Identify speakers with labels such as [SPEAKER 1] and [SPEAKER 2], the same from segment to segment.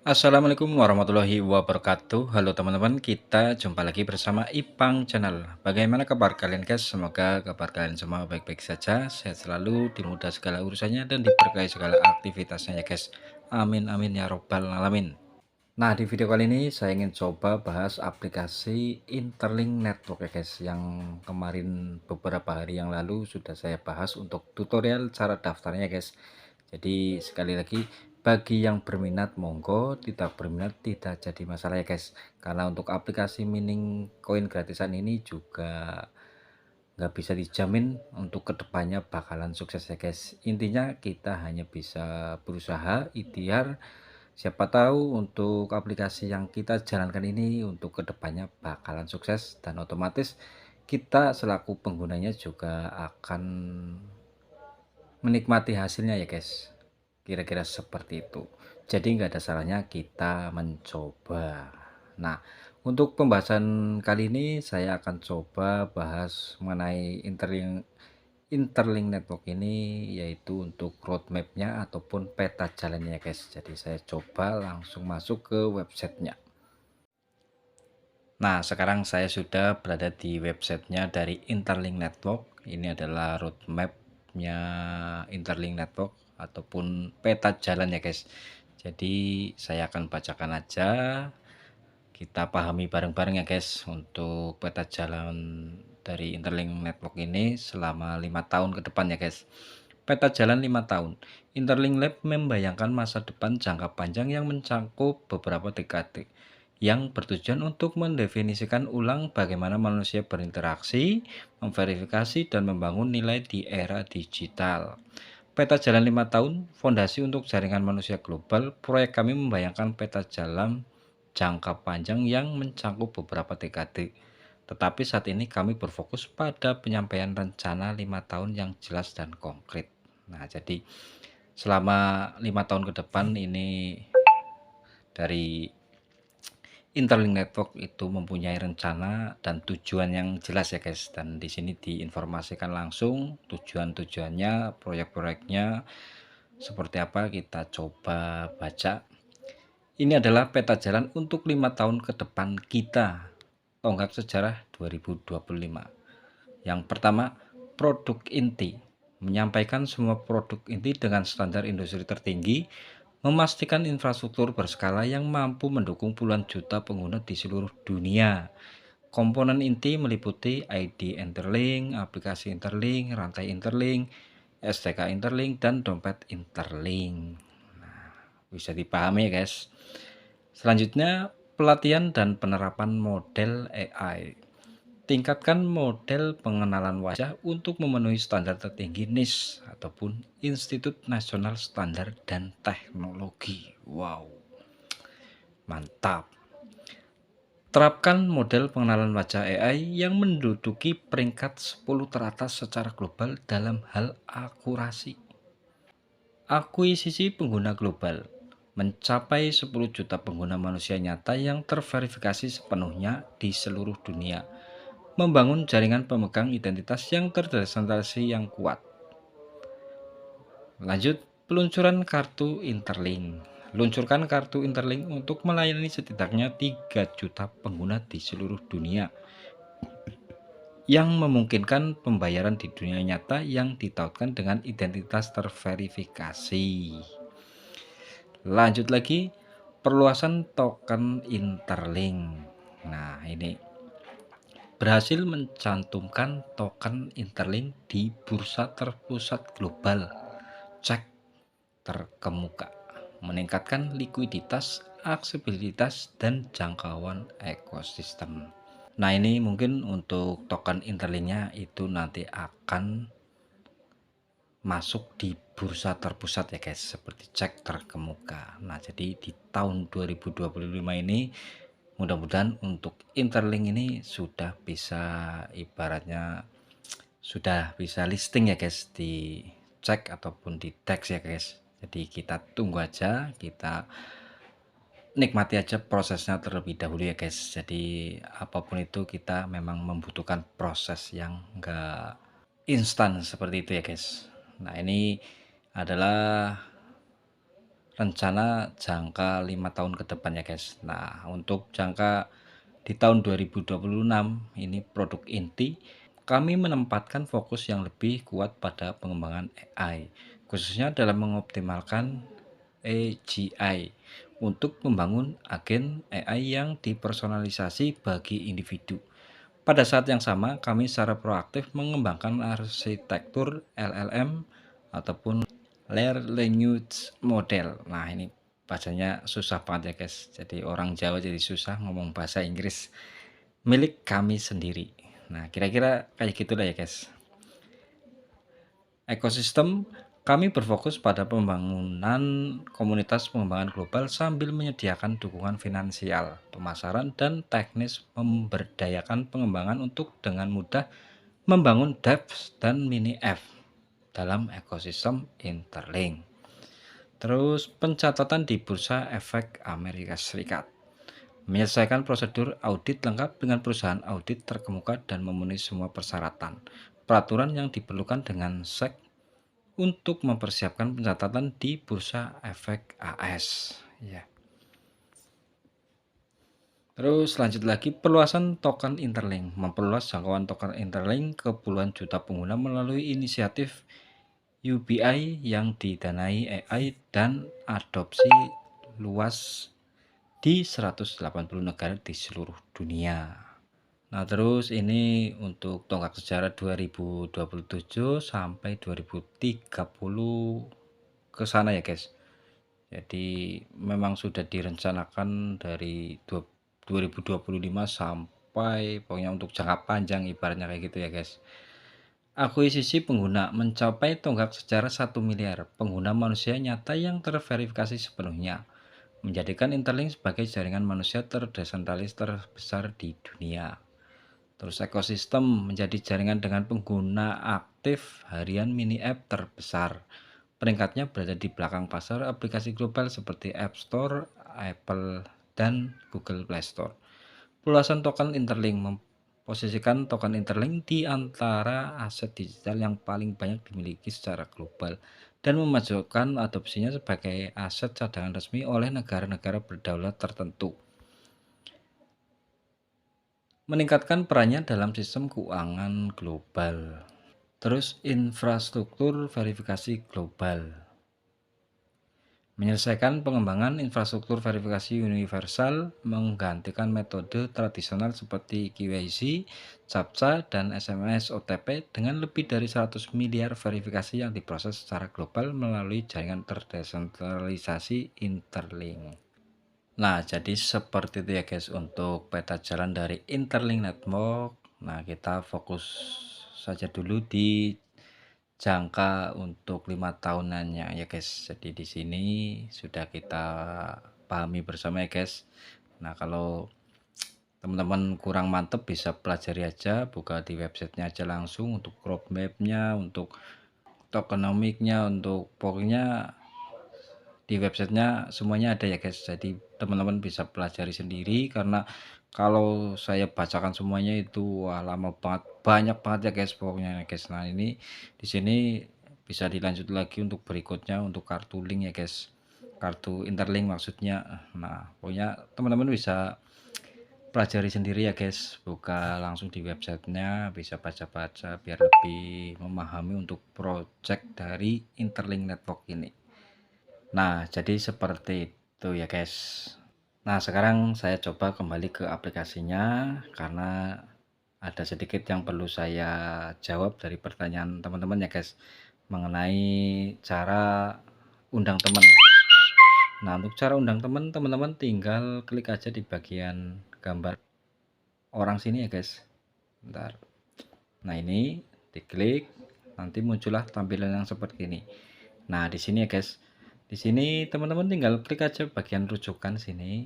[SPEAKER 1] Assalamualaikum warahmatullahi wabarakatuh. Halo teman-teman, kita jumpa lagi bersama Ipang Channel. Bagaimana kabar kalian guys? Semoga kabar kalian semua baik-baik saja, sehat selalu, dimudahkan segala urusannya dan diberkahi segala aktivitasnya ya guys. Amin amin ya robbal alamin. Nah, di video kali ini saya ingin coba bahas aplikasi Interlink Network ya guys, yang kemarin beberapa hari yang lalu sudah saya bahas untuk tutorial cara daftarnya guys. Jadi sekali lagi, bagi yang berminat monggo, tidak berminat tidak jadi masalah ya guys, karena untuk aplikasi mining koin gratisan ini juga nggak bisa dijamin untuk kedepannya bakalan sukses ya guys. Intinya kita hanya bisa berusaha ikhtiar. Siapa tahu untuk aplikasi yang kita jalankan ini untuk kedepannya bakalan sukses, dan otomatis kita selaku penggunanya juga akan menikmati hasilnya ya guys. Kira-kira seperti itu. Jadi nggak ada salahnya kita mencoba. Nah, untuk pembahasan kali ini saya akan coba bahas mengenai Interlink Network ini, yaitu untuk roadmapnya ataupun peta jalannya guys. Jadi saya coba langsung masuk ke websitenya. Nah, sekarang saya sudah berada di websitenya dari Interlink Network. Ini adalah roadmapnya Interlink Network ataupun peta jalan ya guys. Jadi saya akan bacakan aja, kita pahami bareng-bareng ya guys, untuk peta jalan dari Interlink Network ini selama 5 tahun ke depan ya guys. Peta jalan 5 tahun. Interlink Lab membayangkan masa depan jangka panjang yang mencakup beberapa dekade, yang bertujuan untuk mendefinisikan ulang bagaimana manusia berinteraksi, memverifikasi, dan membangun nilai di era digital. Peta jalan 5 tahun, fondasi untuk jaringan manusia global. Proyek kami membayangkan peta jalan jangka panjang yang mencakup beberapa dekade. Tetapi saat ini kami berfokus pada penyampaian rencana 5 tahun yang jelas dan konkret. Nah, jadi selama 5 tahun ke depan ini dari Interlink Network itu mempunyai rencana dan tujuan yang jelas ya guys, dan di sini diinformasikan langsung tujuan-tujuannya, proyek-proyeknya seperti apa. Kita coba baca. Ini adalah peta jalan untuk 5 tahun ke depan kita, tonggak sejarah 2025. Yang pertama, produk inti. Menyampaikan semua produk inti dengan standar industri tertinggi, memastikan infrastruktur berskala yang mampu mendukung puluhan juta pengguna di seluruh dunia. Komponen inti meliputi ID Interlink, aplikasi Interlink, rantai Interlink, STK Interlink, dan dompet Interlink. Bisa dipahami ya guys. Selanjutnya, pelatihan dan penerapan model AI. Tingkatkan model pengenalan wajah untuk memenuhi standar tertinggi NIST ataupun Institut Nasional Standar dan Teknologi. Wow, mantap. Terapkan model pengenalan wajah AI yang menduduki peringkat 10 teratas secara global dalam hal akurasi. Akuisisi pengguna global. Mencapai 10 juta pengguna manusia nyata yang terverifikasi sepenuhnya di seluruh dunia. Membangun jaringan pemegang identitas yang terdesentralisasi yang kuat. Lanjut, peluncuran kartu Interlink. Luncurkan kartu Interlink untuk melayani setidaknya 3 juta pengguna di seluruh dunia, yang memungkinkan pembayaran di dunia nyata yang ditautkan dengan identitas terverifikasi. Lanjut lagi, perluasan token Interlink. Nah, ini berhasil mencantumkan token Interlink di bursa terpusat global, cek terkemuka, meningkatkan likuiditas, aksesibilitas, dan jangkauan ekosistem. Nah, ini mungkin untuk token Interlinknya itu nanti akan masuk di bursa terpusat ya guys, seperti cek terkemuka. Nah, jadi di tahun 2025 ini mudah-mudahan untuk Interlink ini sudah bisa, ibaratnya sudah bisa listing ya guys, di cek ataupun di teks ya guys. Jadi kita tunggu aja, kita nikmati aja prosesnya terlebih dahulu ya guys. Jadi apapun itu kita memang membutuhkan proses yang enggak instan seperti itu ya guys. Nah, ini adalah rencana jangka 5 tahun ke depan ya guys. Nah, untuk jangka di tahun 2026 ini produk inti, kami menempatkan fokus yang lebih kuat pada pengembangan AI, khususnya dalam mengoptimalkan AGI untuk membangun agen AI yang dipersonalisasi bagi individu. Pada saat yang sama, kami secara proaktif mengembangkan arsitektur LLM ataupun Large Language Model. Nah, ini bahasanya susah banget ya guys. Jadi orang Jawa jadi susah ngomong bahasa Inggris milik kami sendiri. Nah, kira-kira kayak gitulah ya guys. Ekosistem, kami berfokus pada pembangunan komunitas pengembangan global sambil menyediakan dukungan finansial, pemasaran, dan teknis memberdayakan pengembangan untuk dengan mudah membangun dApps dan mini app dalam ekosistem Interlink. Terus pencatatan di Bursa Efek Amerika Serikat. Menyelesaikan prosedur audit lengkap dengan perusahaan audit terkemuka dan memenuhi semua persyaratan. Peraturan yang diperlukan dengan SEC untuk mempersiapkan pencatatan di Bursa Efek AS. Ya. Terus lanjut lagi, perluasan token Interlink. Memperluas jangkauan token Interlink ke puluhan juta pengguna melalui inisiatif UBI yang didanai AI dan adopsi luas di 180 negara di seluruh dunia. Nah, terus ini untuk tonggak sejarah 2027 sampai 2030 ke sana ya, guys. Jadi memang sudah direncanakan dari 2025 sampai pokoknya untuk jangka panjang ibaratnya kayak gitu ya, guys. Akuisisi pengguna mencapai tonggak sejarah 1 miliar pengguna manusia nyata yang terverifikasi sepenuhnya, menjadikan Interlink sebagai jaringan manusia terdesentralis terbesar di dunia. Terus ekosistem menjadi jaringan dengan pengguna aktif harian mini app terbesar. Peringkatnya berada di belakang pasar aplikasi global seperti App Store, Apple, dan Google Play Store. Perluasan token Interlink memposisikan token Interlink di antara aset digital yang paling banyak dimiliki secara global dan memajukan adopsinya sebagai aset cadangan resmi oleh negara-negara berdaulat tertentu. Meningkatkan perannya dalam sistem keuangan global. Terus infrastruktur verifikasi global. Menyelesaikan pengembangan infrastruktur verifikasi universal menggantikan metode tradisional seperti KYC, CAPTCA, dan SMS OTP dengan lebih dari 100 miliar verifikasi yang diproses secara global melalui jaringan terdesentralisasi Interlink. Nah, jadi seperti itu ya guys untuk peta jalan dari Interlink Network. Nah, kita fokus saja dulu di jangka untuk 5 tahunannya ya guys. Jadi di sini sudah kita pahami bersama ya guys. Nah, kalau teman-teman kurang mantep bisa pelajari aja, buka di websitenya aja langsung untuk roadmapnya, untuk tokenomiknya, untuk pokoknya di websitenya semuanya ada ya guys. Jadi teman-teman bisa pelajari sendiri karena kalau saya bacakan semuanya itu wah, lama banget, banyak banget ya guys pokoknya ya guys. Nah, ini di sini bisa dilanjut lagi untuk berikutnya untuk kartu link ya guys, kartu Interlink maksudnya. Nah, pokoknya teman-teman bisa pelajari sendiri ya guys, buka langsung di websitenya, bisa baca-baca biar lebih memahami untuk project dari Interlink Network ini. Nah, jadi seperti itu ya guys. Nah, sekarang saya coba kembali ke aplikasinya karena ada sedikit yang perlu saya jawab dari pertanyaan teman-teman ya guys, mengenai cara undang teman. Nah, untuk cara undang teman, teman-teman tinggal klik aja di bagian gambar orang sini ya guys. Bentar. Nah, ini diklik, nanti muncullah tampilan yang seperti ini. Nah, di sini ya guys. Di sini teman-teman tinggal klik aja bagian rujukan sini.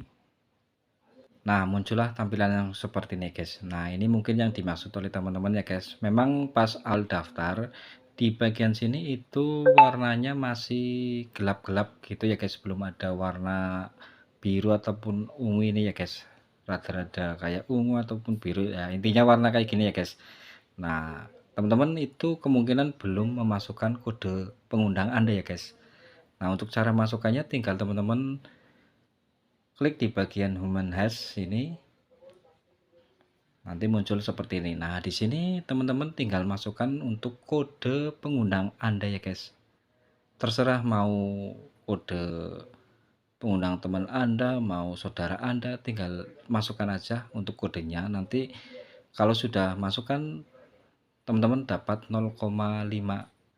[SPEAKER 1] Nah, muncullah tampilan yang seperti ini guys. Nah, ini mungkin yang dimaksud oleh teman-teman ya guys. Memang pas awal daftar di bagian sini itu warnanya masih gelap-gelap gitu ya guys. Belum ada warna biru ataupun ungu ini ya guys. Rada-rada kayak ungu ataupun biru. Ya, intinya warna kayak gini ya guys. Nah, teman-teman itu kemungkinan belum memasukkan kode pengundang Anda ya guys. Nah, untuk cara masukkannya tinggal teman-teman klik di bagian human hash ini, nanti muncul seperti ini. Nah, di sini teman-teman tinggal masukkan untuk kode pengundang Anda ya guys. Terserah mau kode pengundang teman Anda, mau saudara Anda, tinggal masukkan aja untuk kodenya. Nanti kalau sudah masukkan, teman-teman dapat 0,5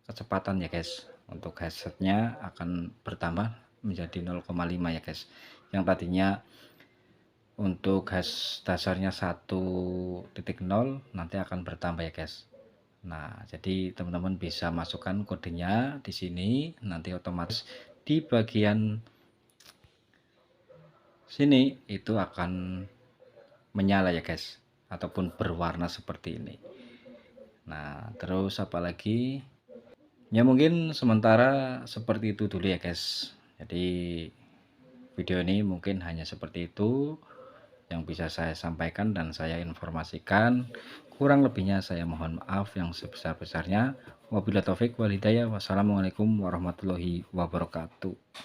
[SPEAKER 1] kecepatan ya guys. Untuk headsetnya akan bertambah menjadi 0,5 ya guys. Yang tadinya untuk hash dasarnya 1.0 nanti akan bertambah ya guys. Nah, jadi teman-teman bisa masukkan kodenya di sini, nanti otomatis di bagian sini itu akan menyala ya guys, ataupun berwarna seperti ini. Nah, terus apalagi ya, mungkin sementara seperti itu dulu ya guys. Jadi video ini mungkin hanya seperti itu yang bisa saya sampaikan dan saya informasikan. Kurang lebihnya saya mohon maaf yang sebesar-besarnya. Wabillahi taufik wal hidayah. Wassalamualaikum warahmatullahi wabarakatuh.